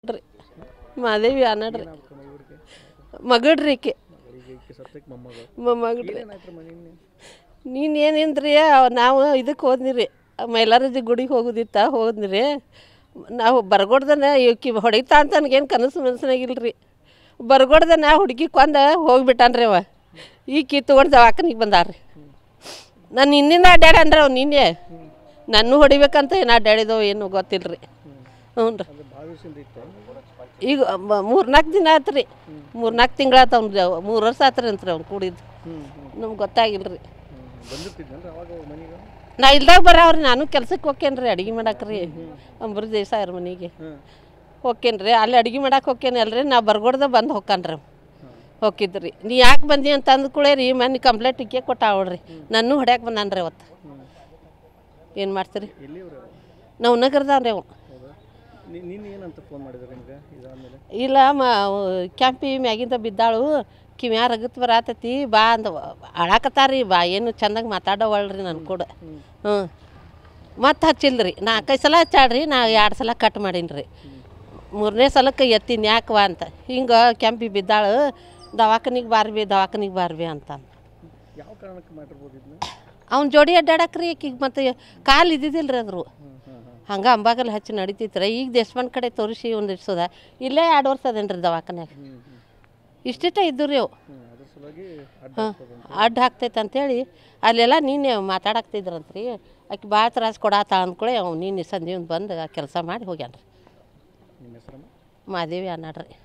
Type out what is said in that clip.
ರೀ ಮಾದೇವಿ ಅನ್ನಡ್ರಿ ಮಗಳ್ರಿ ಈಕೆ ಮೊಮ್ಮಗಳ್ರಿ. ನೀನೇನೇನ್ರಿ ನಾವು ಇದಕ್ಕೆ ಹೋದ್ನಿರಿ ಮೈಲಾರಜ್ಜಿ ಗುಡಿಗೆ ಹೋಗೋದಿತ್ತ ಹೋದ್ನಿರಿ. ನಾವು ಬರ್ಗೊಡ್ದನ ಈಕಿ ಹೊಡಿತಾ ಅಂತ ನನಗೇನು ಕನಸು ಮನಸ್ಸಿನಾಗಿಲ್ರಿ. ಬರ್ಗೊಡ್ದನ ಹುಡುಗಿ ಕೊಂದ ಹೋಗ್ಬಿಟ್ಟಾನ್ರಿ ಅವ. ಈಕಿ ತೊಗೊಂಡು ದವಾಖಾನಿಗೆ ಬಂದಾರ್ರಿ. ನಾನು ನಿನ್ನಿಂದ ಅಡ್ಡಾಡಿ ಅಂದ್ರೆ ಅವ್ನು ನಿನ್ನೆ ನನ್ನ ಹೊಡಿಬೇಕಂತ ಏನು ಅಡ್ಡಾಡಿದವ ಏನು ಗೊತ್ತಿಲ್ಲರಿ. ಹ್ಞೂ ರೀ ಈಗ 3-4 ದಿನ ಆಯ್ತು ರೀ. 3-4 ತಿಂಗಳಾಯ್ತು ಅವ್ನು 3 ವರ್ಷ ಆತ್ರಿ ಅಂತ್ರಿ ಅವ್ನು ಕೂಡಿದ್ದು. ನಮ್ಗೆ ಗೊತ್ತಾಗಿಲ್ರಿ. ನಾ ಇಲ್ದಾಗ ಬರೋವ್ರಿ. ನಾನು ಕೆಲ್ಸಕ್ಕೆ ಹೋಕ್ಕೇನ್ರಿ ಅಡುಗೆ ಮಾಡಾಕ್ರಿ ಅಂಬರೀಶ್ ದೇಸಾಯಿ ಅವ್ರ ಮನೆಗೆ ಹೋಕ್ಕೇನ್ರಿ. ಅಲ್ಲಿ ಅಡುಗೆ ಮಾಡಕ್ಕೆ ಹೋಕ್ಕೇನೆ ಅಲ್ರಿ. ನಾ ಬರ್ಗೊಡ್ದ ಬಂದು ಹೋಗ್ಕನ್ರಿ ಹೋಗಿದ್ರಿ. ನೀ ಯಾಕೆ ಬಂದಿ ಅಂತ ಅಂದ್ಕೂಳೆ ರೀ ಮನೆ ಕಂಪ್ಲೇಂಟ್ ಇಕ್ಕೇ ಕೊಟ್ಟ ಅವಳ್ರಿ. ನನ್ನೂ ಹೊಡ್ಯಾಕೆ ಬಂದಾನ್ರಿ ಅವತ್ತು. ಏನು ಮಾಡ್ತೀರಿ ನಾವು ನಗರದವ್ರಿ ಅವ. ಇಲ್ಲ ಕ್ಯಾಂಪಿ ಮ್ಯಾಗಿಂದ ಬಿದ್ದಾಳು ಕಿವ್ಯಾ ರಗತ್ ಬರತೈತಿ ಬಾ ಅಂದ ಅಳಾಕತ್ತಾರ ಬಾ ಏನು ಚಂದಾಗಿ ಮಾತಾಡೋವಳ್ರಿ ನನ್ನ ಕೂಡ. ಹ್ಞೂ ಮತ್ತೆ ಹಚ್ಚಿಲ್ರಿ. 4-5 ಸಲ ಹಚ್ಚಾಡ್ರಿ. ನಾ 2 ಸಲ ಕಟ್ ಮಾಡೀನಿ ರೀ. 3ನೇ ಸಲಕ್ಕೆ ಎತ್ತೀನಿ ಯಾಕವಾ ಅಂತ. ಹಿಂಗೆ ಕ್ಯಾಂಪಿ ಬಿದ್ದಾಳು ದವಾಖಾನಿಗೆ ಬಾರ್ಬಿ ಅಂತ ಅವ್ನ ಜೋಡಿ ಅಡ್ಡಾಡಕ್ರಿ. ಈಗ ಮತ್ತು ಕಾಲು ಇದ್ದಿದ್ದಿಲ್ಲ ರೀ ಅದ್ರು ಹಂಗೆ ಅಂಬಾಗಲ್ಲಿ ಹಚ್ಚಿ ನಡಿತೈತ್ರಿ. ಈಗ ದೇಶಪಾಂಡೆ ಕಡೆ ತೋರಿಸಿ ಒಂದು ಇಡ್ಸೋದ ಇಲ್ಲೇ 2 ವರ್ಷ ಅದೇನ್ರಿ ದವಾಖಾನ್ಯಾಗ. ಇಷ್ಟಿಷ್ಟ ಇದ್ದು ರೀ ಅವು. ಹಾಂ ಅಡ್ಡ ಹಾಕ್ತೈತೆ ಅಂಥೇಳಿ ಅಲ್ಲೆಲ್ಲ ನೀನೆ ಮಾತಾಡಕ್ತಿದ್ರಂತ್ರಿ. ಆಕೆ ಭಾಳ ತ್ರಾಸು ಕೊಡಾತ ಅಂದ್ಕೊಳ್ಳಿ ಅವ್ನು ನೀನು ಸಂಜೆ ಬಂದು ಆ ಕೆಲಸ ಮಾಡಿ ಹೋಗ್ಯಾನ್ರಿ. ಮಾದೇವಿ ಅನ್ನಡ್ರಿ.